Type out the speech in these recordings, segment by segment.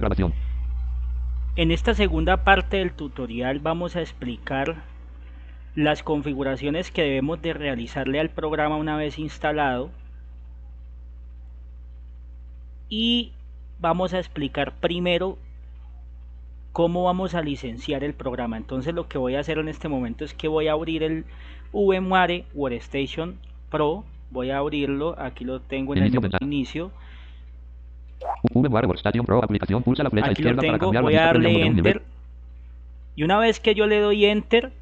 Grabación. En esta segunda parte del tutorial vamos a explicar las configuraciones que debemos de realizarle al programa una vez instalado y vamos a explicar primero cómo vamos a licenciar el programa. Entonces lo que voy a hacer en este momento es que voy a abrir el VMware Workstation Pro, voy a abrirlo, aquí lo tengo en el menú inicio. VMware Workstation Pro aplicación, pulsa la flecha Aquí lo izquierda para tengo, cambiar voy la a vista previa darle de un nivel. Enter y una vez que yo le doy Enter,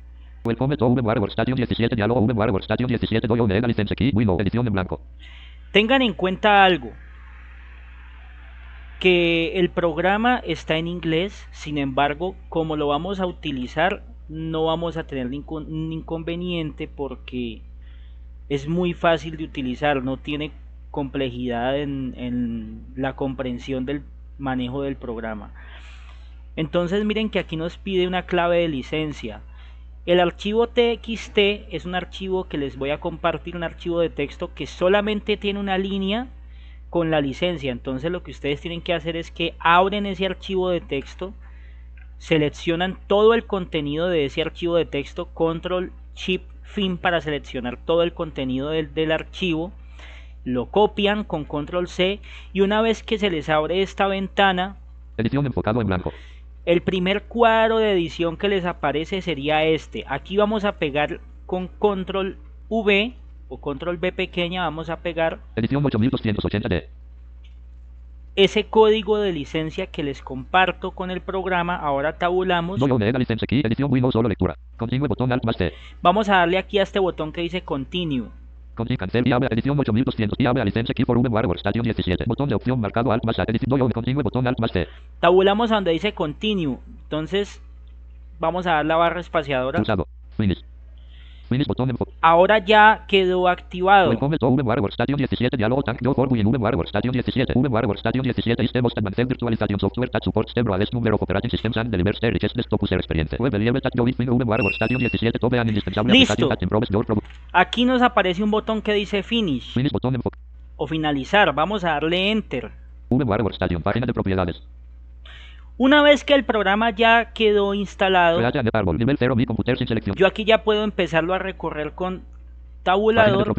Welcome to VMware Workstation 17, diálogo VMware Workstation 17, doy Omega license key, Windows, edición en blanco. tengan en cuenta algo, que el programa está en inglés, sin embargo, como lo vamos a utilizar, no vamos a tener ningún inconveniente porque es muy fácil de utilizar, no tiene complejidad en la comprensión del manejo del programa. Entonces miren que aquí nos pide una clave de licencia. El archivo txt es un archivo que les voy a compartir, un archivo de texto que solamente tiene una línea con la licencia. Entonces lo que ustedes tienen que hacer es que abren ese archivo de texto, seleccionan todo el contenido de ese archivo de texto, control shift fin para seleccionar todo el contenido del archivo, lo copian con control C y una vez que se les abre esta ventana, Edición enfocado en blanco. el primer cuadro de edición que les aparece sería este. Aquí vamos a pegar con control V o control V pequeña, vamos a pegar Edición 8280D. ese código de licencia que les comparto con el programa. Ahora tabulamos. Doy Omega license key, edición Windows solo lectura. Continue botón Alt más T. Vamos a darle aquí a este botón que dice Continue. Continue cancel y abre edición 8200 y abre license key for VMware Workstation 17. Botón de opción marcado Alt más A. Edición doy Continue botón Alt más T. Tabulamos a donde dice Continue. Entonces vamos a dar la barra espaciadora. Pulsado. Finish. Finish botón enfoque. Ahora ya quedó activado. Welcome to VMware Workstation 17, diálogo thank you for winning VMware Workstation 17. VMware Workstation 17 is the most advanced virtualization software that supports the broadest number of operating systems and delivers the richest desktop user experience. We believe that you will find VMware Workstation 17 to be an indispensable application that improves your product. Aquí nos aparece un botón que dice Finish. Finish botón enfoque. O finalizar. Vamos a darle Enter. VMware Workstation, página de propiedades. Una vez que el programa ya quedó instalado, árbol, nivel 0, mi computer sin selección. Yo aquí ya puedo empezarlo a recorrer con tabulador.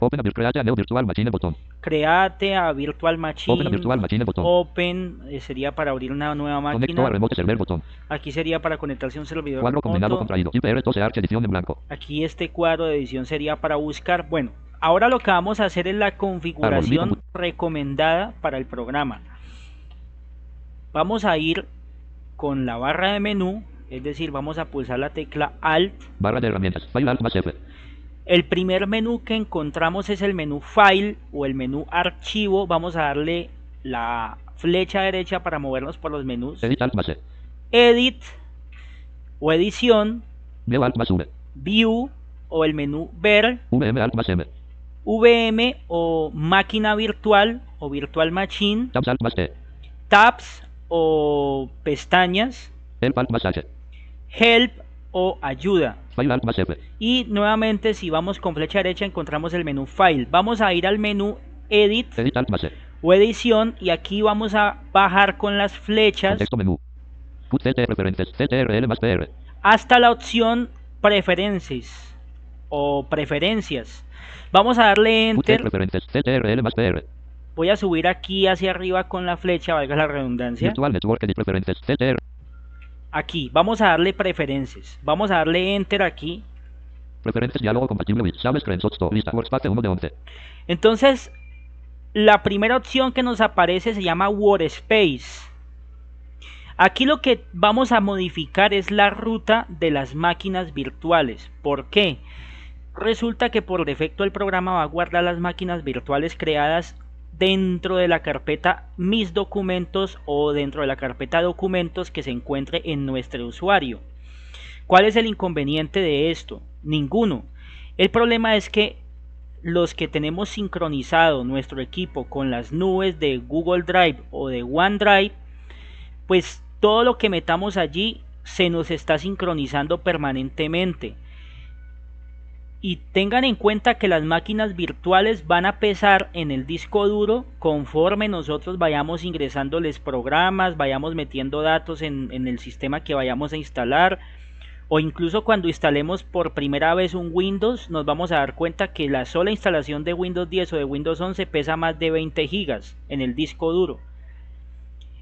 Virtual machine botón. Create a Virtual Machine. Open a Virtual Machine botón. Open sería para abrir una nueva máquina. Conecto a remote server botón. Aquí sería para conectarse a un servidor. Cuadro combinado contraído. IPR 12 Arch edición en blanco. Aquí este cuadro de edición sería para buscar. Bueno, ahora lo que vamos a hacer es la configuración recomendada para el programa. Vamos a ir con la barra de menú, es decir, vamos a pulsar la tecla Alt. Barra de herramientas. File Alt más F. El primer menú que encontramos es el menú File o el menú Archivo. Vamos a darle la flecha derecha para movernos por los menús. Edit Alt más E. Edit o Edición. View Alt más V. View o el menú Ver. VM Alt más M. VM o Máquina Virtual o Virtual Machine. Tabs Alt más T. Tabs o pestañas. Help Alt más H. Help o ayuda. File Alt más F. Y nuevamente si vamos con flecha derecha encontramos el menú File. Vamos a ir al menú Edit Alt más E. o Edición y aquí vamos a bajar con las flechas. Contexto menú. Put CT Preferences. CTRL más PR. Hasta la opción Preferences o Preferencias. Vamos a darle Enter. Preferences. CTRL más PR. Voy a subir aquí hacia arriba con la flecha, valga la redundancia. Virtual Network Edit Preferences. CTR. Aquí, vamos a darle preferencias. Vamos a darle Enter aquí. Preferencias diálogo compatible with Save Screenshots to lista Workspace 1 de 11. Entonces, la primera opción que nos aparece se llama Workspace. Aquí lo que vamos a modificar es la ruta de las máquinas virtuales. ¿Por qué? Resulta que por defecto el programa va a guardar las máquinas virtuales creadas dentro de la carpeta Mis documentos o dentro de la carpeta documentos que se encuentre en nuestro usuario. ¿Cuál es el inconveniente de esto? Ninguno. El problema es que los que tenemos sincronizado nuestro equipo con las nubes de Google Drive o de OneDrive, pues todo lo que metamos allí se nos está sincronizando permanentemente. Y tengan en cuenta que las máquinas virtuales van a pesar en el disco duro conforme nosotros vayamos ingresándoles programas, vayamos metiendo datos en el sistema que vayamos a instalar, o incluso cuando instalemos por primera vez un Windows, nos vamos a dar cuenta que la sola instalación de Windows 10 o de Windows 11 pesa más de 20 gigas en el disco duro.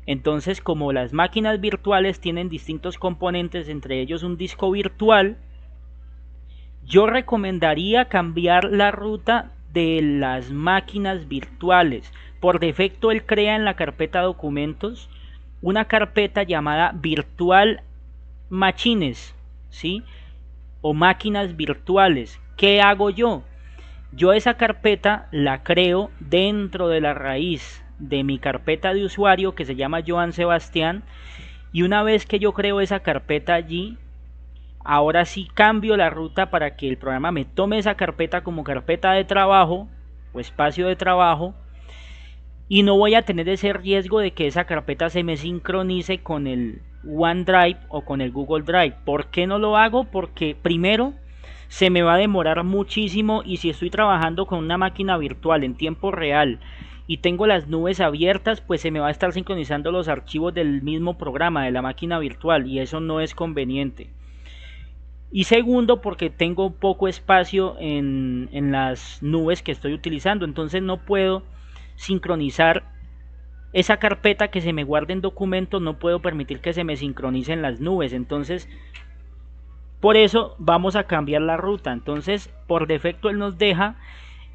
Entonces, como las máquinas virtuales tienen distintos componentes, entre ellos un disco virtual, yo recomendaría cambiar la ruta de las máquinas virtuales. Por defecto él crea en la carpeta documentos una carpeta llamada Virtual Machines, ¿sí? O máquinas virtuales. ¿Qué hago yo? Yo esa carpeta la creo dentro de la raíz de mi carpeta de usuario que se llama Joan Sebastián, y una vez que yo creo esa carpeta allí, ahora sí cambio la ruta para que el programa me tome esa carpeta como carpeta de trabajo o espacio de trabajo, y no voy a tener ese riesgo de que esa carpeta se me sincronice con el OneDrive o con el Google Drive. ¿Por qué no lo hago? Porque primero se me va a demorar muchísimo, y si estoy trabajando con una máquina virtual en tiempo real y tengo las nubes abiertas, pues se me va a estar sincronizando los archivos del mismo programa de la máquina virtual, y eso no es conveniente. Y segundo, porque tengo poco espacio en las nubes que estoy utilizando, entonces no puedo sincronizar esa carpeta que se me guarde en documentos, no puedo permitir que se me sincronice en las nubes. Entonces, por eso vamos a cambiar la ruta. Entonces, por defecto él nos deja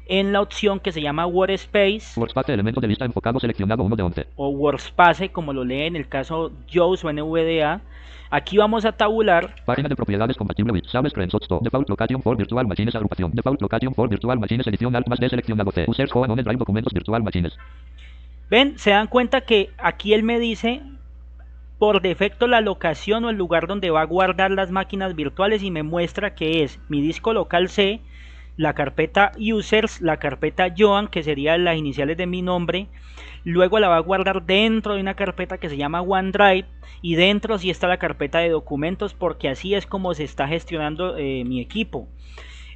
en la opción que se llama Workspace, elemento de lista enfocado seleccionado 1 de 11. O Workspace, como lo lee en el caso JAWS o NVDA. Aquí vamos a tabular. Página de propiedades compatible with Save Screenshots to Default Location for Virtual Machines agrupación. Default Location for Virtual Machines edición Alt más D seleccionado C. Users Home on Drive documentos Virtual Machines. Ven, se dan cuenta que aquí él me dice por defecto la locación o el lugar donde va a guardar las máquinas virtuales, y me muestra que es mi disco local C, la carpeta Users, la carpeta Joan, que serían las iniciales de mi nombre. Luego la va a guardar dentro de una carpeta que se llama OneDrive, y dentro sí está la carpeta de documentos, porque así es como se está gestionando mi equipo.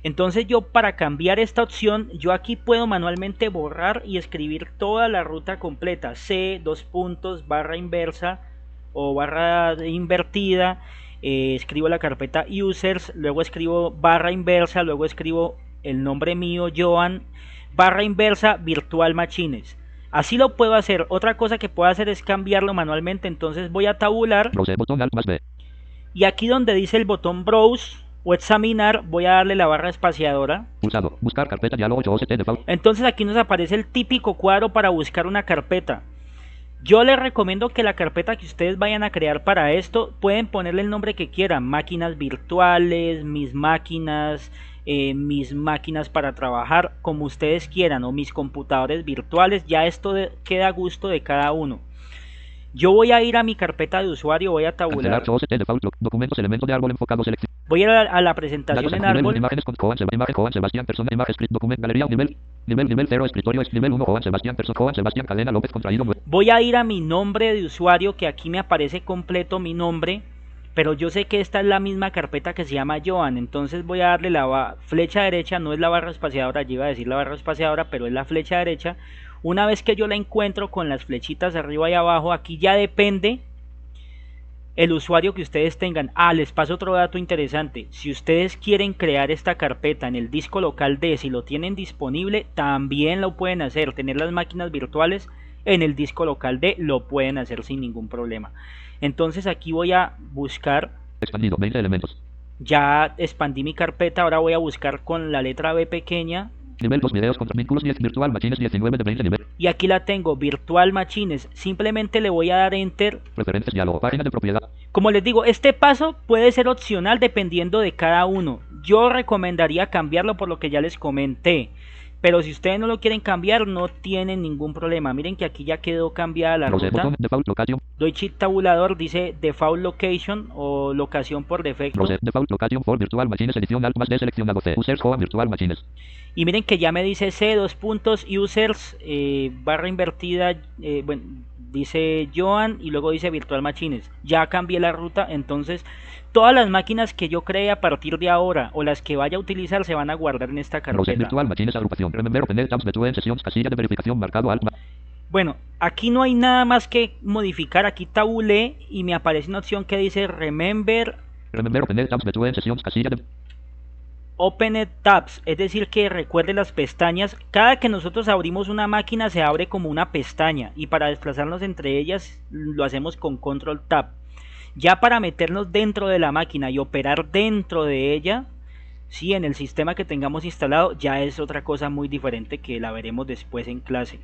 Entonces yo, para cambiar esta opción, yo aquí puedo manualmente borrar y escribir toda la ruta completa, C, barra inversa o barra invertida, escribo la carpeta Users, luego escribo barra inversa, luego escribo el nombre mío, Joan, barra inversa, Virtual Machines. Así lo puedo hacer. Otra cosa que puedo hacer es cambiarlo manualmente. Entonces voy a tabular, botón Alt más B, y aquí donde dice el botón Browse o examinar, voy a darle la barra espaciadora. Pulsado, buscar carpeta diálogo 8OCT default. Entonces aquí nos aparece el típico cuadro para buscar una carpeta. Yo les recomiendo que la carpeta que ustedes vayan a crear para esto, pueden ponerle el nombre que quieran: máquinas virtuales, mis máquinas para trabajar, como ustedes quieran, o mis computadores virtuales. Ya esto queda a gusto de cada uno. Yo voy a ir a mi carpeta de usuario, voy a tabular. Documentos, elementos de árbol enfocado, selección. Voy a ir a la presentación en árbol. Imágenes con Joan Sebastián, persona, imagen, documento, galería, nivel 0, escritorio, nivel 1, Joan Sebastián, persona, Joan Sebastián, Cadena López, contraído. Voy a ir a mi nombre de usuario, que aquí me aparece completo mi nombre, pero yo sé que esta es la misma carpeta que se llama Joan. Entonces voy a darle la flecha derecha, no es la barra espaciadora, yo iba a decir la barra espaciadora, pero es la flecha derecha. Una vez que yo la encuentro con las flechitas arriba y abajo, aquí ya depende el usuario que ustedes tengan. Les paso otro dato interesante: si ustedes quieren crear esta carpeta en el disco local D, si lo tienen disponible, también lo pueden hacer. Tener las máquinas virtuales en el disco local D, lo pueden hacer sin ningún problema. Entonces aquí voy a buscar, expandido, 20 elementos. Ya expandí mi carpeta, ahora voy a buscar con la letra B pequeña. Nivel 2, videos contra vínculos 10, Virtual Machines 19 de 20 nivel. Y aquí la tengo, Virtual Machines. Simplemente le voy a dar Enter. Preferencias, diálogo, página de propiedad. Como les digo, este paso puede ser opcional dependiendo de cada uno. Yo recomendaría cambiarlo por lo que ya les comenté. Pero si ustedes no lo quieren cambiar, no tienen ningún problema. Miren que aquí ya quedó cambiada la ruta. Botón, default location. Doy shift tabulador, dice Default Location o locación por defecto. Default Location for Virtual Machines edición Alt más D seleccionado C. Users Home Virtual Machines. Y miren que ya me dice C, Users, barra invertida, dice Joan y luego dice Virtual Machines. Ya cambié la ruta, entonces todas las máquinas que yo cree a partir de ahora o las que vaya a utilizar se van a guardar en esta Browser carpeta. Virtual Machines agrupación. Remember open tabs between sessions, casilla de verificación marcado alt. Bueno, aquí no hay nada más que modificar. Aquí tabulé y me aparece una opción que dice Remember open tabs between sessions, casilla de Open Tabs, es decir que recuerde las pestañas. Cada que nosotros abrimos una máquina se abre como una pestaña y para desplazarnos entre ellas lo hacemos con Control Tab. Ya para meternos dentro de la máquina y operar dentro de ella, sí, en el sistema que tengamos instalado, ya es otra cosa muy diferente que la veremos después en clase.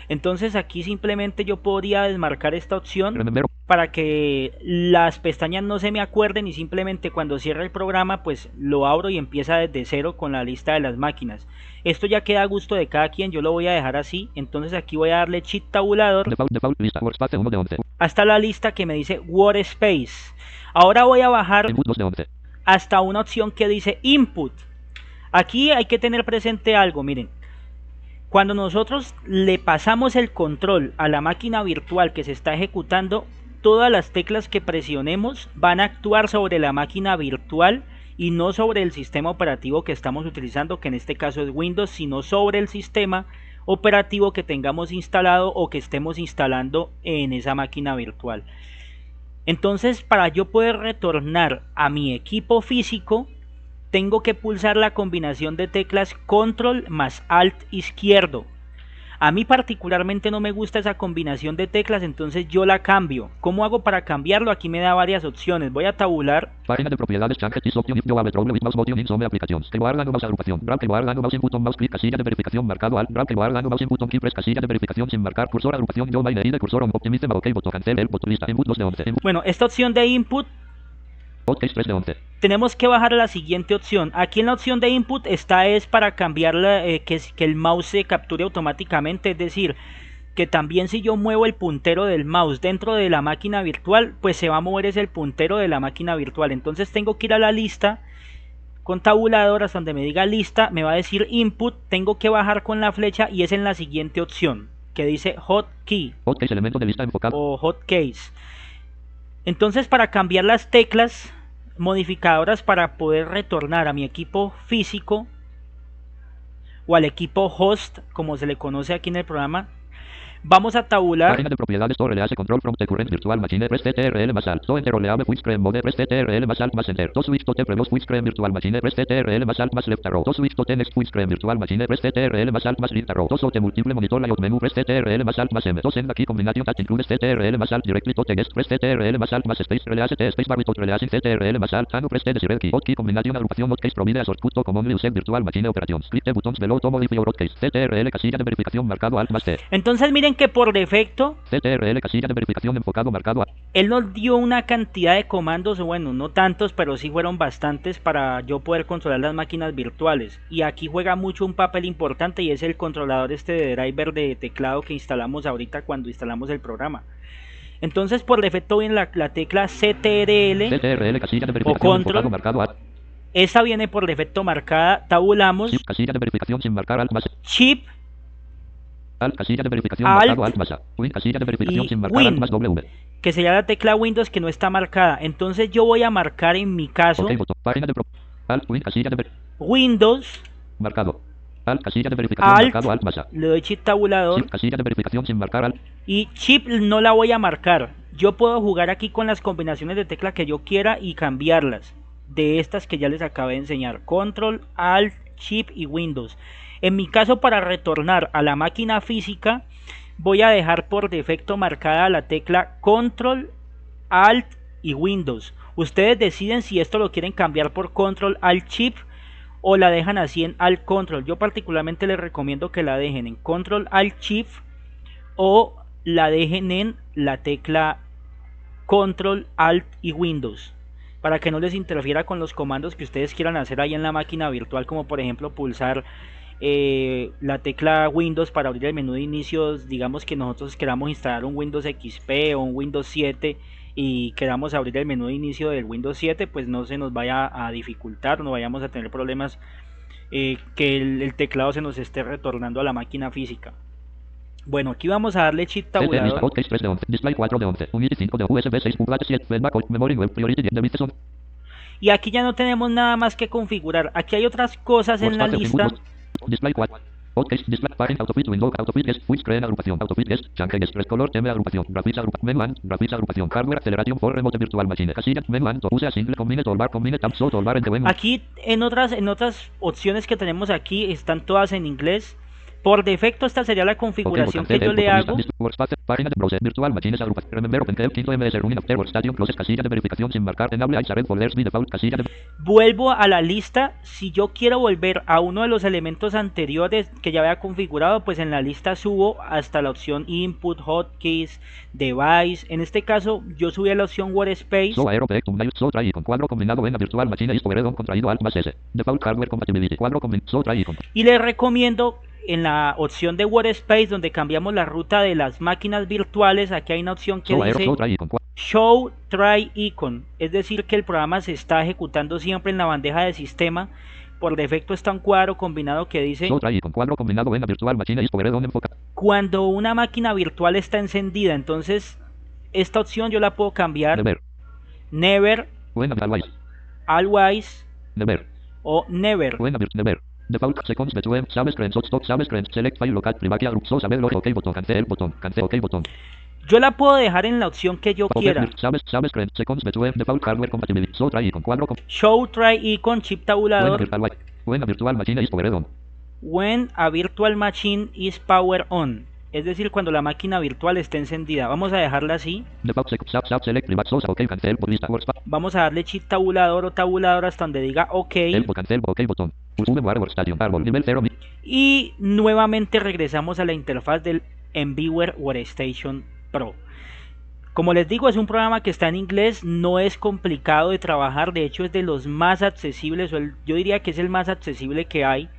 Entonces aquí simplemente yo podría desmarcar esta opción para que las pestañas no se me acuerden y simplemente cuando cierre el programa pues lo abro y empieza desde cero con la lista de las máquinas. Esto ya queda a gusto de cada quien, yo lo voy a dejar así. Entonces aquí voy a darle Shift tabulador lista, workspace 1 de 11. hasta la lista que me dice Workspace. Ahora voy a bajar Input 2 de 11. hasta una opción que dice Input. Aquí hay que tener presente algo, miren. Cuando nosotros le pasamos el control a la máquina virtual que se está ejecutando, todas las teclas que presionemos van a actuar sobre la máquina virtual y no sobre el sistema operativo que estamos utilizando, que en este caso es Windows, sino sobre el sistema operativo que tengamos instalado o que estemos instalando en esa máquina virtual. Entonces, para yo poder retornar a mi equipo físico, tengo que pulsar la combinación de teclas Control más Alt izquierdo. A mí particularmente no me gusta esa combinación de teclas, entonces yo la cambio. ¿Cómo hago para cambiarlo? Aquí me da varias opciones. Voy a tabular. Página de propiedades, change this option if you have trouble with mouse button in some applications. Que guardan mouse agrupación. Drag que guardan mouse input on mouse click, casilla de verificación marcado alt. Drag que guardan mouse input on key press, casilla de verificación sin marcar cursor agrupación. Yo main de cursor on optimize ok botón cancel el botón lista. Input 2 de 11. Bueno, esta opción de input Hotkeys 3 de 11. tenemos que bajar a la siguiente opción. Aquí en la opción de input esta es para cambiar que el mouse se capture automáticamente, es decir, que también si yo muevo el puntero del mouse dentro de la máquina virtual, pues se va a mover ese el puntero de la máquina virtual. Entonces tengo que ir a la lista con tabulador hasta donde me diga lista, me va a decir input, tengo que bajar con la flecha y es en la siguiente opción que dice hotkey Hotkeys elemento de lista enfocado. o hotkeys. Entonces para cambiar las teclas modificadoras para poder retornar a mi equipo físico o al equipo host, como se le conoce aquí en el programa, vamos a tabular. Página de propiedades to release control from the current virtual machine press CTRL más alt. To enter roleable quick screen mode press CTRL más alt más enter. To switch to the previous quick screen virtual machine press CTRL más alt más left arrow. To switch to the next quick screen virtual machine press CTRL más alt más right arrow. To the multiple monitor layout menu press CTRL más alt más M. To send the key combination that includes CTRL más alt directly to the guest press CTRL más alt más space release T space bar with releasing CTRL más alt. And press the desired key. Hotkey combinación agrupación hotkeys provide a shortcut to commonly used virtual machine operations. Click the buttons below to modify your hotkeys. CTRL casilla de verificación marcado alt más T. Entonces miren que por defecto CTRL casilla de verificación enfocado marcado a. él nos dio una cantidad de comandos, bueno, no tantos, pero sí fueron bastantes para yo poder controlar las máquinas virtuales. Y aquí juega mucho un papel importante y es el controlador este de driver de teclado que instalamos ahorita cuando instalamos el programa. Entonces por defecto viene la tecla CTRL casilla de o verificación enfocado control. marcado a. Esta viene por defecto marcada, tabulamos. Chip casilla de verificación sin marcar alt más. Chip Alt casilla de verificación Alt marcado alt más A. Win casilla de verificación y sin marcar Win, alt más W. que sería la tecla Windows que no está marcada. Entonces yo voy a marcar en mi caso Ok botón. Página de alt Win casilla de Windows, marcado. Alt casilla de verificación Alt, marcado alt más A. le doy Shift tabulador Chip casilla de verificación sin marcar alt. y Chip no la voy a marcar. Yo puedo jugar aquí con las combinaciones de tecla que yo quiera y cambiarlas de estas que ya les acabé de enseñar. Control, Alt, Chip y Windows. En mi caso, para retornar a la máquina física, voy a dejar por defecto marcada la tecla Control, Alt y Windows. Ustedes deciden si esto lo quieren cambiar por Control, Alt, Chip o la dejan así en Alt, Control. Yo particularmente les recomiendo que la dejen en Control, Alt, Chip o la dejen en la tecla Control, Alt y Windows, para que no les interfiera con los comandos que ustedes quieran hacer ahí en la máquina virtual, como por ejemplo pulsar la tecla Windows para abrir el menú de inicios. Digamos que nosotros queramos instalar un Windows XP o un Windows 7 y queramos abrir el menú de inicio del Windows 7, pues no se nos vaya a dificultar, no vayamos a tener problemas que el teclado se nos esté retornando a la máquina física. Bueno, aquí vamos a darle shift CT lista, tabulador. Outcase 3 de 11, Display 4 de 11, Unity 5 de USB 6.7, Feedback, Memory Web, Priority 10 de 20 son. Y aquí ya no tenemos nada más que configurar. Aquí hay otras cosas en la Workspace, lista. Display 4. Outcase, Display, Parent, Autofit, Window, Autofit, Guest, Switch, Creen, Agrupación, Autofit, Guest, Change, Guest, Red Color, M, Agrupación, Graphics, Agrupación, Menu, Graphics, Agrupación, Hardware, Acceleration for Remote Virtual Machine, Casilla, Menu, Use, Single, Combine, Toolbar, Combine, Tab, So, Toolbar, Entre, Menu. Aquí en otras opciones que tenemos aquí están todas en inglés. Por defecto esta sería la configuración que yo le hago. Workspace, página de browser, virtual machines, agrupación, remember, OpenCL, 15 ms, running after workstation, closes, casilla de verificación sin marcar, enable, red folders, by default, casilla de... Vuelvo a la lista. Si yo quiero volver a uno de los elementos anteriores que ya había configurado, pues en la lista subo hasta la opción Input, Hotkeys, Device. En este caso yo subí a la opción Workspace. So Aeropex, So Try Icon, cuadro combinado en la virtual machine, is Powered on contraído Alt más S. Default hardware compatibility, cuadro combinado, So Try Icon. Y les recomiendo en la opción de Workspace donde cambiamos la ruta de las máquinas virtuales, aquí hay una opción que dice Show Try Icon, es decir que el programa se está ejecutando siempre en la bandeja de sistema. Por defecto está un cuadro combinado que dice So Try Icon, cuadro combinado en la virtual machine, is Powered on enfoca. Cuando una máquina virtual está encendida, entonces esta opción yo la puedo cambiar Never, Always Never o Never. Never. Default seconds between sabes stop sabes select file local privacy group so saber OK botón cancel OK botón. Yo la puedo dejar en la opción que yo quiera. Sabes seconds between default hardware compatibility so try icon cuadro show try icon chip tabulador. When a virtual machine is powered on. When a virtual machine is powered on. Es decir, cuando la máquina virtual esté encendida. Vamos a dejarla así. Select privacy so OK cancel por lista workspace. Vamos a darle chip tabulador o tabulador hasta donde diga OK. Cancel OK botón. Workstation árbol nivel 0. Y nuevamente regresamos a la interfaz del Enviewer Workstation Pro. Como les digo, es un programa que está en inglés, no es complicado de trabajar, de hecho es de los más accesibles, yo diría que es el más accesible que hay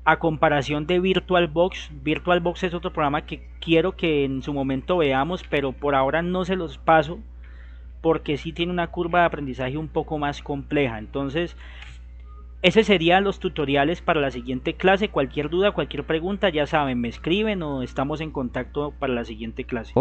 a comparación de VirtualBox. VirtualBox es otro programa que quiero que en su momento veamos, pero por ahora no se los paso porque sí tiene una curva de aprendizaje un poco más compleja. Entonces ese serían los tutoriales para la siguiente clase. Cualquier duda, cualquier pregunta, ya saben, me escriben o estamos en contacto para la siguiente clase.